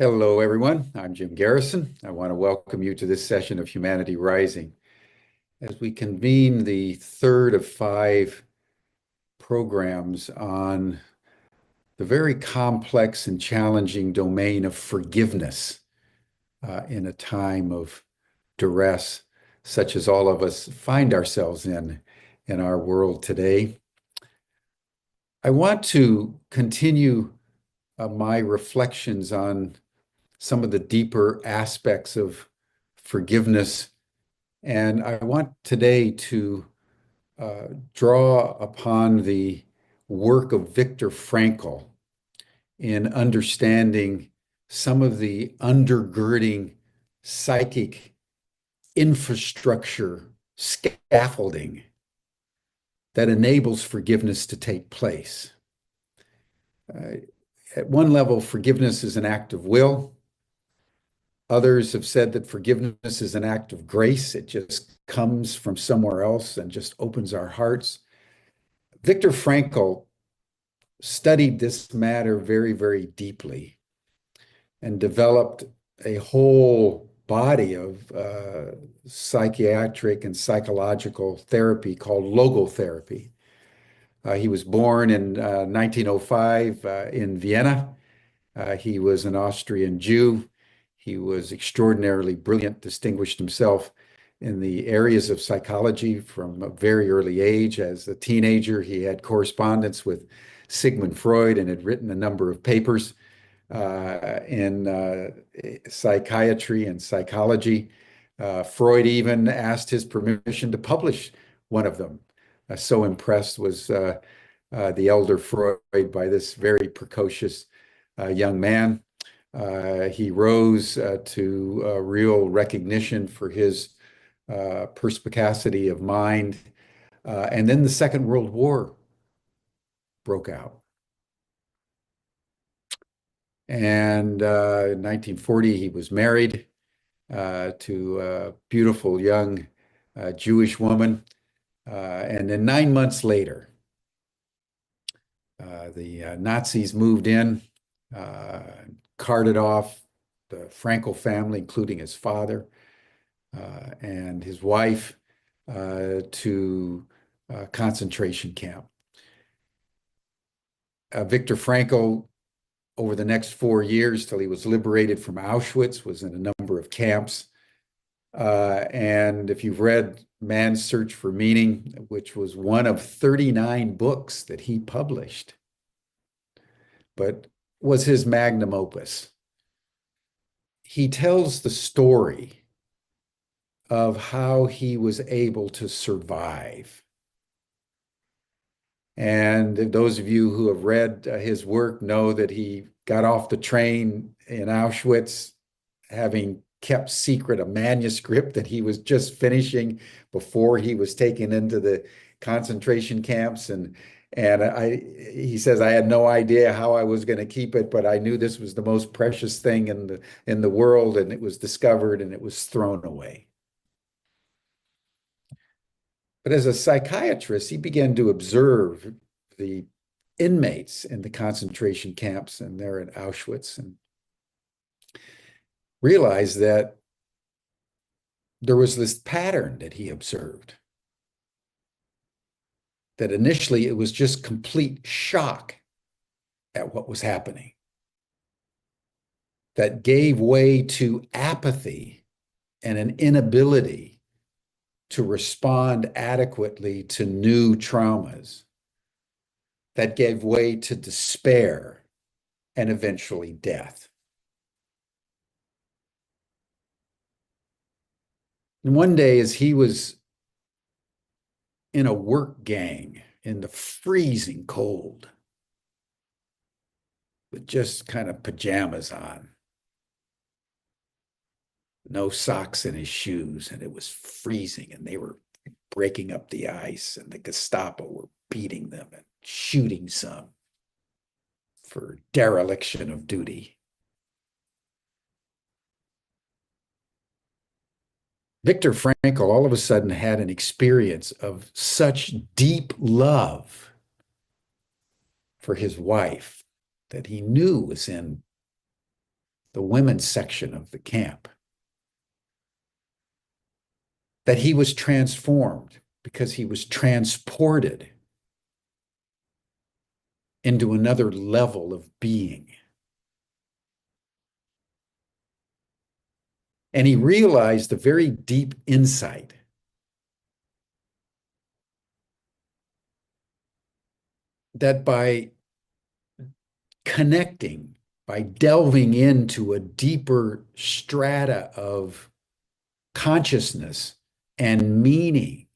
Hello, everyone. I'm Jim Garrison. I want to welcome you to this session of Humanity Rising as we convene the third of five programs on the very complex and challenging domain of forgiveness in a time of duress, such as all of us find ourselves in our world today. I want to continue my reflections on some of the deeper aspects of forgiveness. And I want today to draw upon the work of Viktor Frankl in understanding some of the undergirding psychic infrastructure scaffolding that enables forgiveness to take place. At one level, forgiveness is an act of will. Others have said that forgiveness is an act of grace. It just comes from somewhere else and just opens our hearts. Viktor Frankl studied this matter very, very deeply and developed a whole body of psychiatric and psychological therapy called logotherapy. He was born in 1905 in Vienna. He was an Austrian Jew. He was extraordinarily brilliant, distinguished himself in the areas of psychology from a very early age. As a teenager, he had correspondence with Sigmund Freud and had written a number of papers in psychiatry and psychology. Freud even asked his permission to publish one of them. So impressed was the elder Freud by this very precocious young man. He rose to real recognition for his perspicacity of mind. And then the Second World War broke out. And in 1940, he was married to a beautiful young Jewish woman. And then 9 months later, the Nazis moved in, carted off the Frankl family, including his father and his wife, to a concentration camp. Viktor Frankl, over the next 4 years till he was liberated from Auschwitz, was in a number of camps. And if you've read Man's Search for Meaning, which was one of 39 books that he published, but was his magnum opus, he tells the story of how he was able to survive. And those of you who have read his work know that he got off the train in Auschwitz, having kept secret a manuscript that he was just finishing before he was taken into the concentration camps. And he says, I had no idea how I was going to keep it, but I knew this was the most precious thing in the world, and it was discovered and it was thrown away. But as a psychiatrist, he began to observe the inmates in the concentration camps and there at Auschwitz, and realized that there was this pattern that he observed. That initially it was just complete shock at what was happening, that gave way to apathy and an inability to respond adequately to new traumas, that gave way to despair and eventually death. And one day, as he was in a work gang in the freezing cold, with just kind of pajamas on, no socks in his shoes, and it was freezing, and they were breaking up the ice, and the Gestapo were beating them and shooting some for dereliction of duty. Viktor Frankl all of a sudden had an experience of such deep love for his wife that he knew was in the women's section of the camp, that he was transformed because he was transported into another level of being. And he realized a very deep insight that by connecting, by delving into a deeper strata of consciousness and meaning,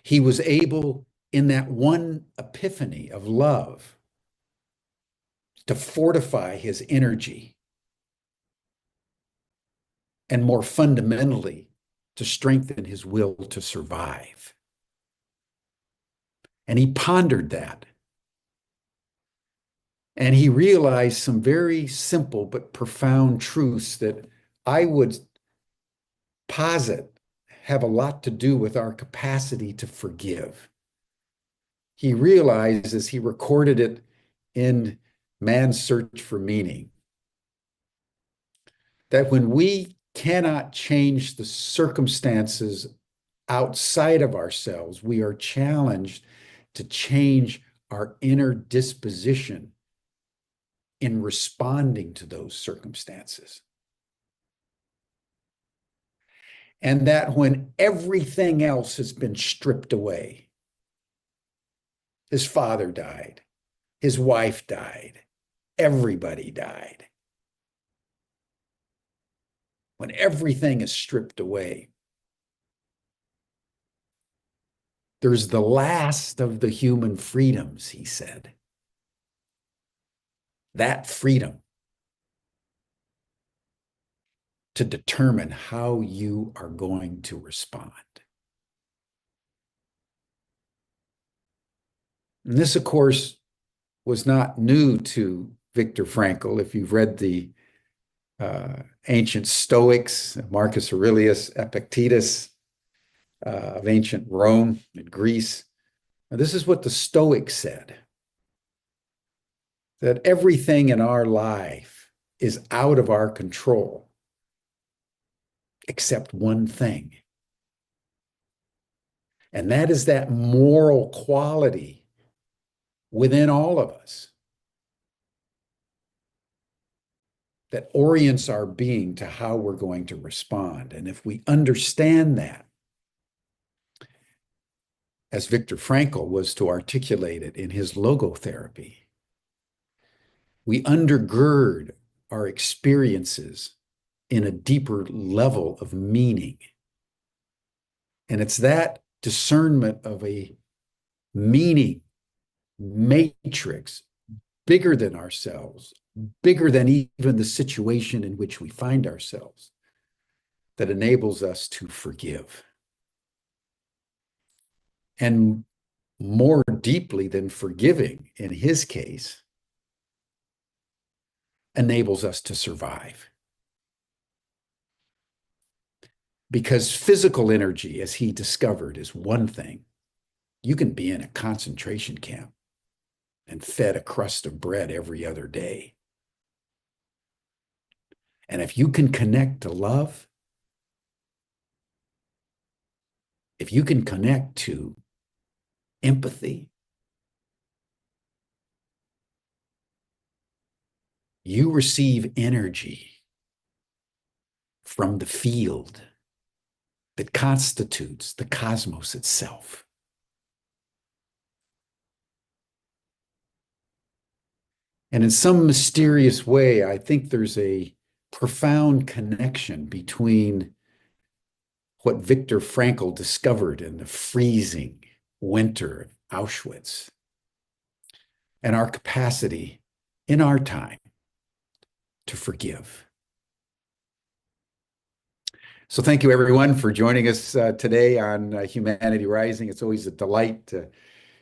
he was able, in that one epiphany of love, to fortify his energy and, more fundamentally, to strengthen his will to survive. And he pondered that. And he realized some very simple but profound truths that I would posit have a lot to do with our capacity to forgive. He realized, as he recorded it in Man's Search for Meaning, that when we cannot change the circumstances outside of ourselves, we are challenged to change our inner disposition in responding to those circumstances. And that when everything else has been stripped away, his father died, his wife died, everybody died. When everything is stripped away, there's the last of the human freedoms, he said. That freedom to determine how you are going to respond. And this, of course, was not new to Viktor Frankl. If you've read the ancient Stoics, Marcus Aurelius, Epictetus of ancient Rome and Greece, this is what the Stoics said, that everything in our life is out of our control, except one thing. And that is that moral quality within all of us that orients our being to how we're going to respond. And if we understand that, as Viktor Frankl was to articulate it in his logotherapy, we undergird our experiences in a deeper level of meaning. And it's that discernment of a meaning matrix bigger than ourselves, bigger than even the situation in which we find ourselves, that enables us to forgive. And more deeply than forgiving, in his case, enables us to survive. Because physical energy, as he discovered, is one thing. You can be in a concentration camp and fed a crust of bread every other day. And if you can connect to love, if you can connect to empathy, you receive energy from the field that constitutes the cosmos itself. And in some mysterious way, I think there's a profound connection between what Viktor Frankl discovered in the freezing winter of Auschwitz and our capacity in our time to forgive. So thank you, everyone, for joining us today on Humanity Rising. It's always a delight to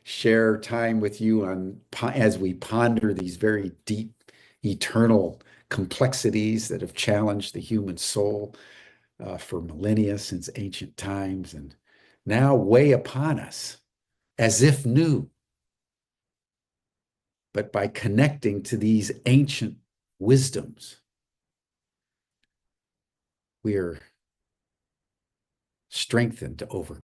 share time with you as we ponder these very deep, eternal complexities that have challenged the human soul for millennia, since ancient times, and now weigh upon us as if new. But by connecting to these ancient wisdoms, we are strengthened to overcome.